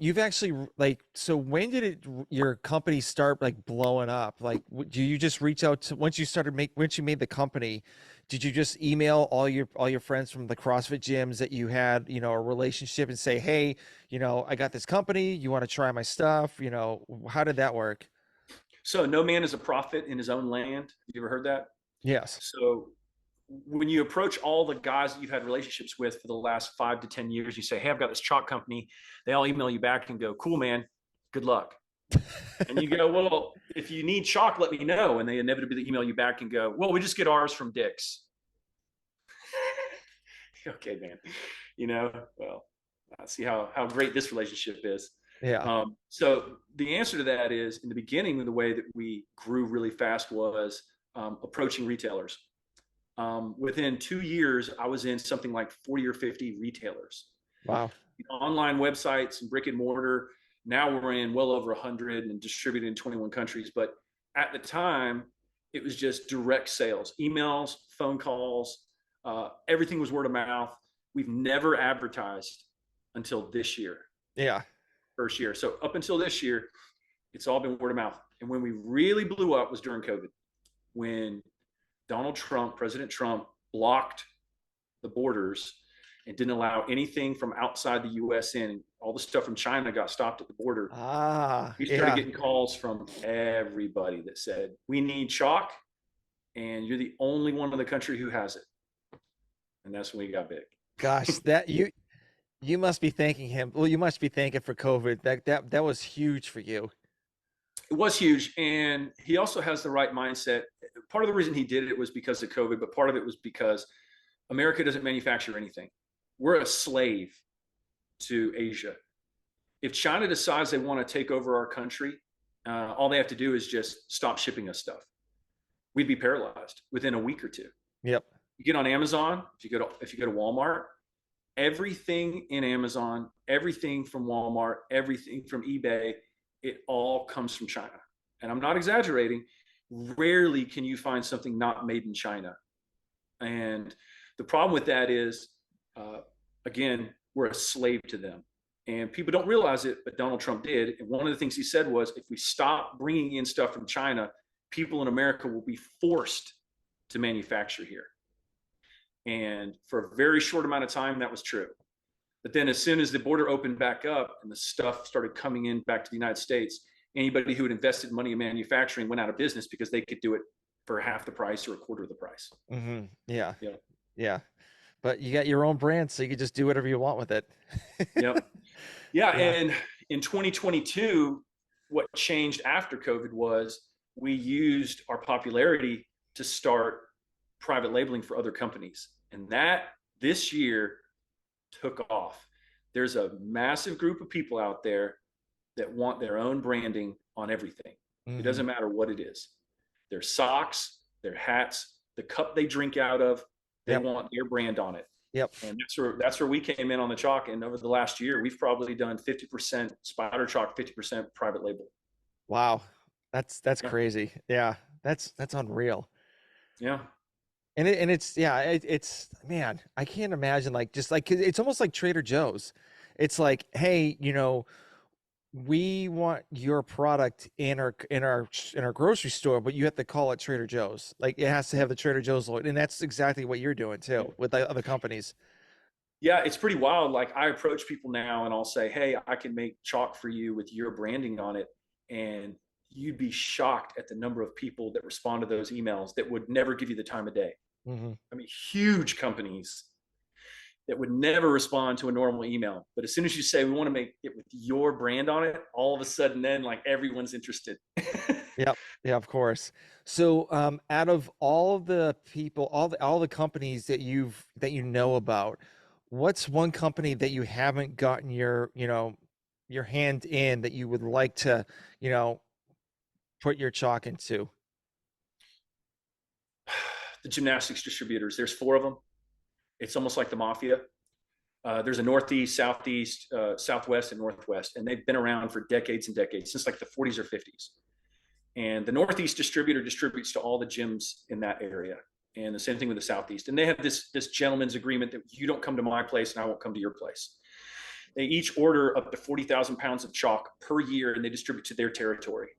you've actually like, so when did your company start like blowing up? Like, do you just reach out to, once you made the company, did you just email all your friends from the CrossFit gyms that you had, a relationship and say, hey, I got this company, you want to try my stuff? How did that work? So no man is a prophet in his own land. Have you ever heard that? Yes. So when you approach all the guys that you've had relationships with for the last 5 to 10 years, you say, hey, I've got this chalk company. They all email you back and go, cool, man, good luck. And you go, well, if you need chalk, let me know. And they inevitably email you back and go, well, we just get ours from Dick's. Okay, man. Well, I see how great this relationship is. Yeah. So the answer to that is, in the beginning, the way that we grew really fast was approaching retailers. Within 2 years, I was in something like 40 or 50 retailers, Wow. online websites and brick and mortar. Now we're in well over 100 and distributed in 21 countries. But at the time, it was just direct sales, emails, phone calls, everything was word of mouth. We've never advertised until this year, Yeah. first year. So up until this year, it's all been word of mouth. And when we really blew up was during COVID, when President Trump, blocked the borders and didn't allow anything from outside the US in. All the stuff from China got stopped at the border. Ah, We started yeah. getting calls from everybody that said, we need chalk, and you're the only one in the country who has it. And that's when we got big. Gosh, you must be thanking him. Well, you must be thanking for COVID. That was huge for you. It was huge. And he also has the right mindset. Part of the reason he did it was because of COVID, but part of it was because America doesn't manufacture anything. We're a slave to Asia. If China decides they want to take over our country, all they have to do is just stop shipping us stuff. We'd be paralyzed within a week or two. Yep. You get on Amazon, if you go to Walmart, everything in Amazon, everything from Walmart, everything from eBay, it all comes from China. And I'm not exaggerating. Rarely can you find something not made in China. And the problem with that is, again, we're a slave to them. And people don't realize it, but Donald Trump did. And one of the things he said was, if we stop bringing in stuff from China, people in America will be forced to manufacture here. And for a very short amount of time, that was true. But then as soon as the border opened back up and the stuff started coming in back to the United States, anybody who had invested money in manufacturing went out of business because they could do it for half the price or a quarter of the price. Mm-hmm. Yeah. Yeah. Yeah. But you got your own brand, so you can just do whatever you want with it. Yep. Yeah. Yeah. And in 2022, what changed after COVID was we used our popularity to start private labeling for other companies. And that this year took off. There's a massive group of people out there that want their own branding on everything. It Mm-hmm. doesn't matter what it is. Their socks, their hats, the cup they drink out of, they Yep. want their brand on it. Yep. And that's where we came in on the chalk. And over the last year, we've probably done 50% spider chalk, 50% private label. Wow. That's Yeah. crazy. Yeah. That's unreal. Yeah. And it's yeah, it's man, I can't imagine like just like 'cause it's almost like Trader Joe's. It's like, hey, we want your product in our grocery store, but you have to call it Trader Joe's. Like it has to have the Trader Joe's logo, and that's exactly what you're doing Yeah. too with the other companies. Yeah, it's pretty wild. Like I approach people now and I'll say, hey, I can make chalk for you with your branding on it. And you'd be shocked at the number of people that respond to those emails that would never give you the time of day. Hmm. I mean, huge companies that would never respond to a normal email. But as soon as you say, we want to make it with your brand on it, all of a sudden then like everyone's interested. Yep. Yeah, of course. So, out of all of the people, all the companies that you know about, what's one company that you haven't gotten your hand in that you would like to, you know, put your chalk into? The gymnastics distributors, there's four of them. It's almost like the mafia. There's a Northeast, Southeast, Southwest, and Northwest, and they've been around for decades and decades, since like the 40s or 50s. And the Northeast distributor distributes to all the gyms in that area, and the same thing with the Southeast. And they have this gentleman's agreement that you don't come to my place, and I won't come to your place. They each order up to 40,000 pounds of chalk per year, and they distribute to their territory.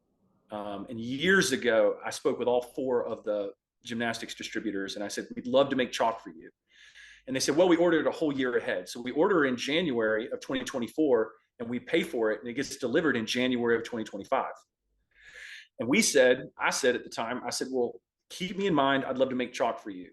And years ago, I spoke with all four of the gymnastics distributors, and I said, we'd love to make chalk for you. And they said, well, we ordered a whole year ahead. So we order in January of 2024, and we pay for it, and it gets delivered in January of 2025. And I said at the time, I said, well, keep me in mind. I'd love to make chalk for you.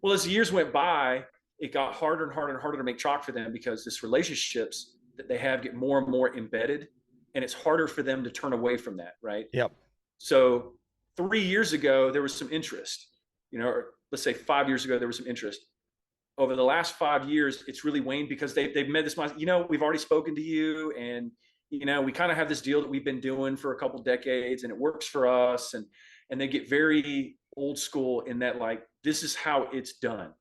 Well, as the years went by, it got harder and harder and harder to make chalk for them because this relationships that they have get more and more embedded, and it's harder for them to turn away from that, right? Yep. So 3 years ago, there was some interest, or let's say 5 years ago, there was some interest. Over the last 5 years, it's really waned because they've made this, we've already spoken to you, and, we kind of have this deal that we've been doing for a couple decades, and it works for us. And they get very old school in that, like, this is how it's done.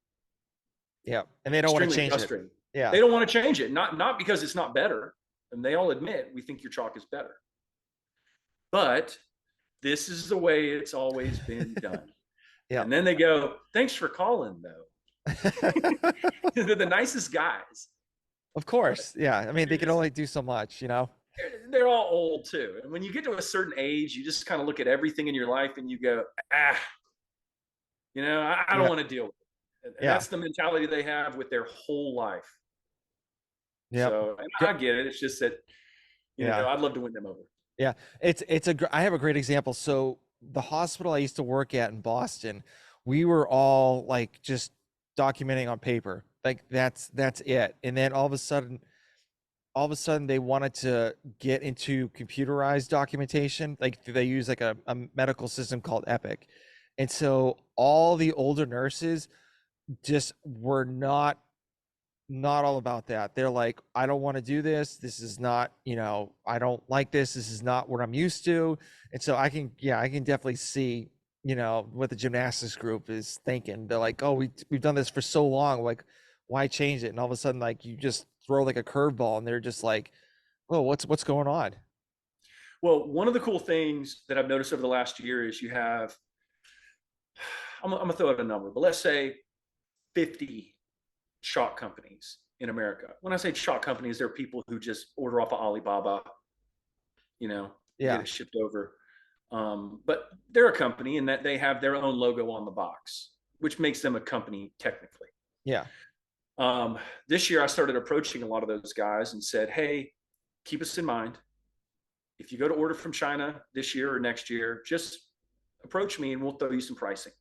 Yeah. And they don't want to change it. Yeah. They don't want to change it. Not because it's not better. And they all admit, we think your chalk is better. But this is the way it's always been done. Yeah. And then they go, thanks for calling, though. They're the nicest guys. Of course. Yeah. I mean, they can only do so much, They're all old too. And when you get to a certain age, you just kind of look at everything in your life and you go, I don't want to deal with it. And that's the mentality they have with their whole life. Yeah. So, and I get it. It's just that, I'd love to win them over. Yeah. I have a great example. So the hospital I used to work at in Boston, we were all like just documenting on paper. Like that's it. And then all of a sudden they wanted to get into computerized documentation. Like they use like a medical system called Epic. And so all the older nurses just were not all about that. They're like, I don't want to do this. This is not, I don't like this. This is not what I'm used to. And so I can definitely see, what the gymnastics group is thinking. They're like, oh, we've done this for so long. Like, why change it? And all of a sudden, like, you just throw like a curveball and they're just like, oh, what's going on? Well, one of the cool things that I've noticed over the last year is you have, I'm gonna throw out a number, but let's say 50 chalk companies in America. When I say chalk companies, they're people who just order off of Alibaba, get it shipped over. But they're a company in that they have their own logo on the box, which makes them a company technically. Yeah. This year I started approaching a lot of those guys and said, hey, keep us in mind. If you go to order from China this year or next year, just approach me and we'll throw you some pricing.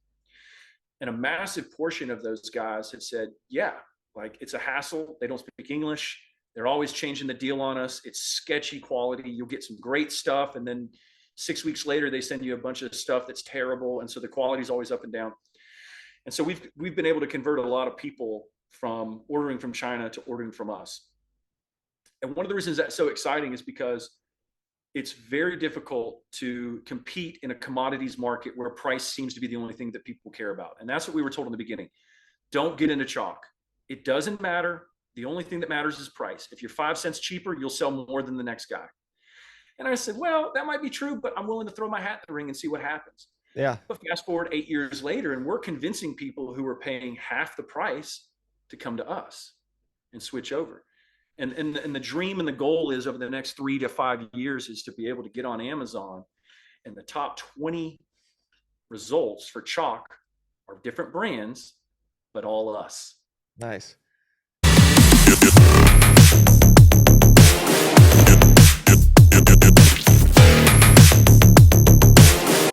And a massive portion of those guys have said, yeah, like it's a hassle. They don't speak English. They're always changing the deal on us. It's sketchy quality. You'll get some great stuff. And then 6 weeks later, they send you a bunch of stuff that's terrible. And so the quality is always up and down. And so we've been able to convert a lot of people from ordering from China to ordering from us. And one of the reasons that's so exciting is because it's very difficult to compete in a commodities market where price seems to be the only thing that people care about. And that's what we were told in the beginning. Don't get into chalk. It doesn't matter. The only thing that matters is price. If you're 5 cents cheaper, you'll sell more than the next guy. And I said, well, that might be true, but I'm willing to throw my hat in the ring and see what happens. Yeah. But fast forward 8 years later, and we're convincing people who are paying half the price to come to us and switch over. And the dream and the goal is over the next 3 to 5 years is to be able to get on Amazon, and the top 20 results for chalk are different brands, but all us. Nice.